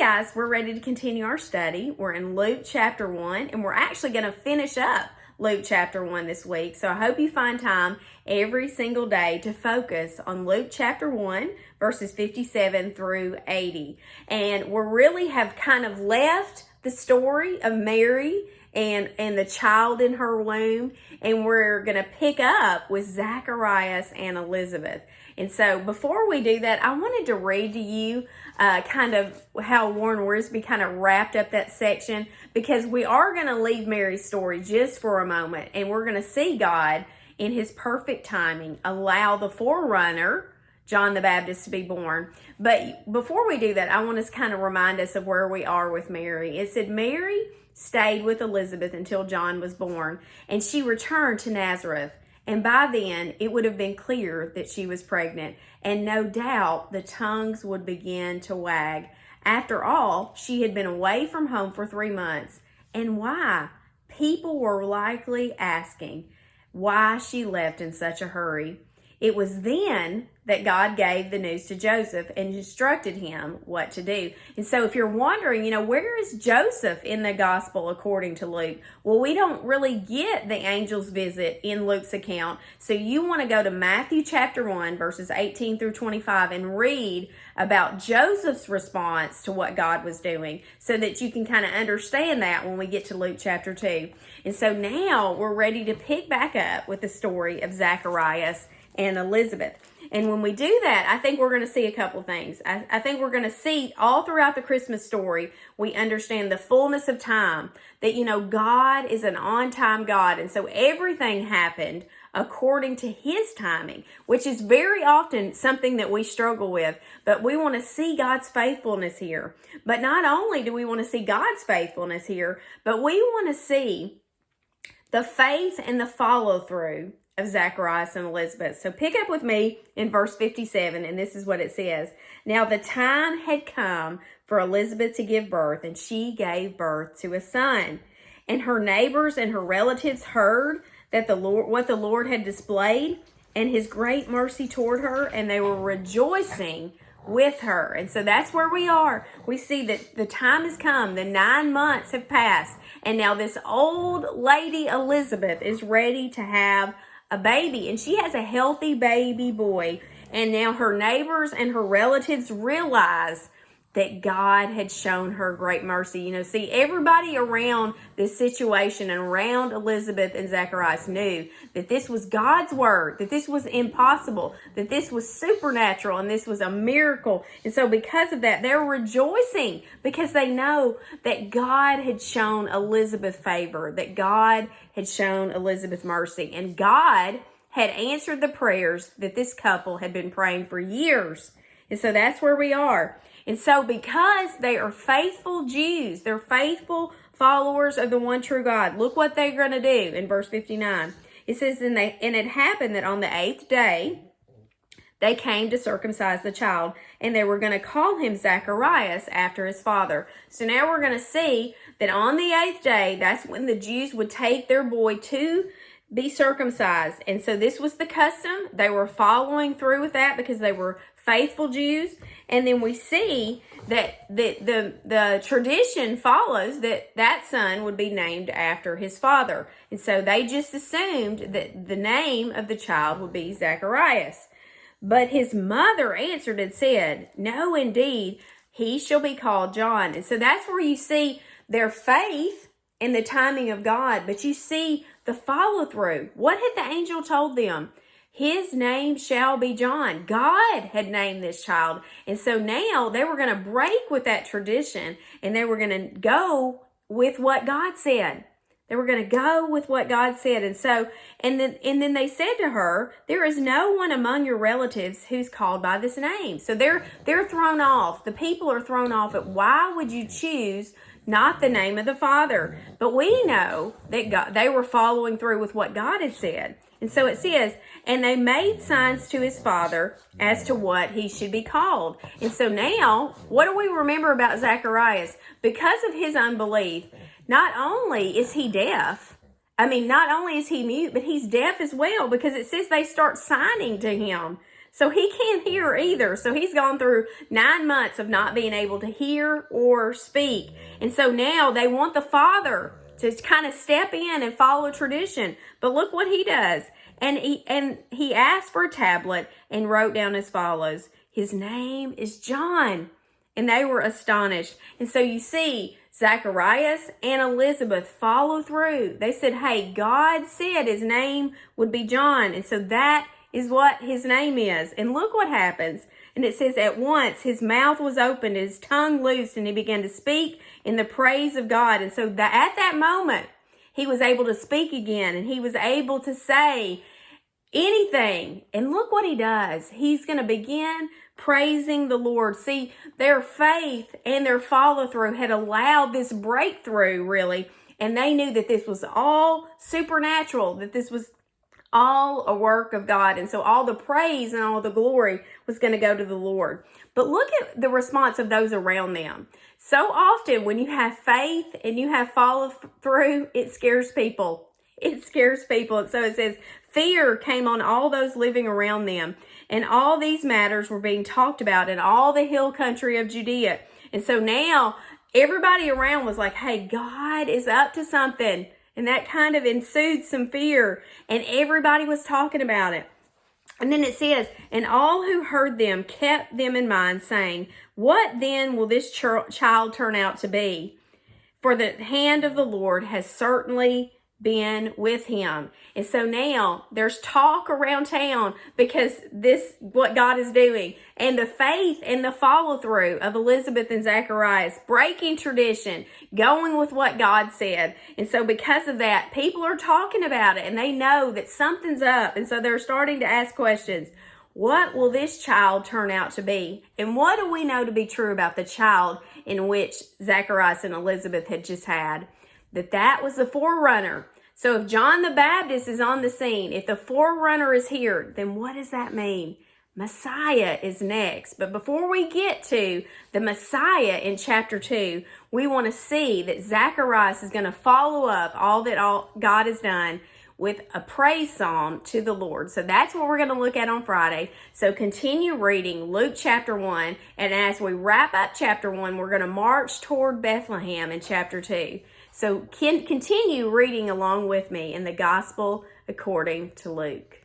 guys, we're ready to continue our study. We're in Luke chapter 1, and we're actually going to finish up Luke chapter 1 this week. So I hope you find time every single day to focus on Luke chapter 1, verses 57 through 80. And we really have kind of left the story of Mary and the child in her womb, and we're going to pick up with Zacharias and Elizabeth. And so before we do that, I wanted to read to you kind of how Warren Wiersbe kind of wrapped up that section, because we are going to leave Mary's story just for a moment, and we're going to see God in his perfect timing allow the forerunner, John the Baptist, to be born. But before we do that, I want to kind of remind us of where we are with Mary. It said Mary stayed with Elizabeth until John was born, and she returned to Nazareth. And by then, it would have been clear that she was pregnant, and no doubt the tongues would begin to wag. After all, she had been away from home for 3 months. And why? People were likely asking why she left in such a hurry. It was then that God gave the news to Joseph and instructed him what to do. And so if you're wondering, where is Joseph in the gospel according to Luke? Well, we don't really get the angel's visit in Luke's account. So you want to go to Matthew chapter 1, verses 18 through 25 and read about Joseph's response to what God was doing, so that you can kind of understand that when we get to Luke chapter 2. And so now we're ready to pick back up with the story of Zacharias and Elizabeth. And when we do that, I think we're going to see a couple things. I think we're going to see all throughout the Christmas story, we understand the fullness of time, that, God is an on-time God. And so everything happened according to his timing, which is very often something that we struggle with. But we want to see God's faithfulness here. But not only do we want to see God's faithfulness here, but we want to see the faith and the follow-through of Zacharias and Elizabeth. So pick up with me in verse 57, and this is what it says. Now the time had come for Elizabeth to give birth, and she gave birth to a son. And her neighbors and her relatives heard that what the Lord had displayed, and his great mercy toward her, and they were rejoicing with her. And so that's where we are. We see that the time has come. The 9 months have passed, and now this old lady Elizabeth is ready to have a baby, and she has a healthy baby boy. And now her neighbors and her relatives realize that God had shown her great mercy. See, everybody around this situation and around Elizabeth and Zacharias knew that this was God's word, that this was impossible, that this was supernatural, and this was a miracle. And so because of that, they're rejoicing, because they know that God had shown Elizabeth favor, that God had shown Elizabeth mercy, and God had answered the prayers that this couple had been praying for years. And so that's where we are. And so because they are faithful Jews, they're faithful followers of the one true God, look what they're going to do in verse 59. It says, and it happened that on the 8th day, they came to circumcise the child, and they were going to call him Zacharias after his father. So now we're going to see that on the 8th day, that's when the Jews would take their boy to be circumcised. And so this was the custom. They were following through with that because they were faithful Jews. And then we see that the tradition follows that son would be named after his father. And so they just assumed that the name of the child would be Zacharias. But his mother answered and said, no, indeed, he shall be called John. And so that's where you see their faith in the timing of God. But you see the follow through. What had the angel told them? His name shall be John. God had named this child. And so now they were going to break with that tradition, and they were going to go with what God said. They were going to go with what God said. And then they said to her, there is no one among your relatives who's called by this name. So they're thrown off. The people are thrown off at why would you choose not the name of the Father? But we know that they were following through with what God had said. And so it says, and they made signs to his father as to what he should be called. And so now, what do we remember about Zacharias? Because of his unbelief, not only is he deaf, not only is he mute, but he's deaf as well, because it says they start signing to him. So he can't hear either. So he's gone through 9 months of not being able to hear or speak. And so now they want the father to kind of step in and follow tradition. But look what he does. And he asked for a tablet and wrote down as follows: his name is John. And they were astonished. And so you see, Zacharias and Elizabeth follow through. They said, hey, God said his name would be John. And so that is what his name is. And look what happens. And it says, at once his mouth was opened, his tongue loosed, and he began to speak in the praise of God. And so at that moment, he was able to speak again, and he was able to say anything. And look what he does. He's going to begin praising the Lord. See, their faith and their follow through had allowed this breakthrough, really. And they knew that this was all supernatural, that this was all a work of God. And so all the praise and all the glory was going to go to the Lord. But look at the response of those around them. So often when you have faith and you have follow through, it scares people. It scares people. And so it says, fear came on all those living around them. And all these matters were being talked about in all the hill country of Judea. And so now everybody around was like, hey, God is up to something. And that kind of ensued some fear. And everybody was talking about it. And then it says, and all who heard them kept them in mind, saying, what then will this child turn out to be? For the hand of the Lord has certainly been with him. And so now there's talk around town because what God is doing, and the faith and the follow through of Elizabeth and Zacharias, breaking tradition, going with what God said. And so because of that, people are talking about it and they know that something's up. And so they're starting to ask questions. What will this child turn out to be? And what do we know to be true about the child in which Zacharias and Elizabeth had just had? That was the forerunner. So if John the Baptist is on the scene, if the forerunner is here, then what does that mean? Messiah is next. But before we get to the Messiah in chapter 2, we want to see that Zacharias is going to follow up all God has done with a praise song to the Lord. So that's what we're going to look at on Friday. So continue reading Luke chapter 1. And as we wrap up chapter 1, we're going to march toward Bethlehem in chapter 2. So continue reading along with me in the Gospel according to Luke.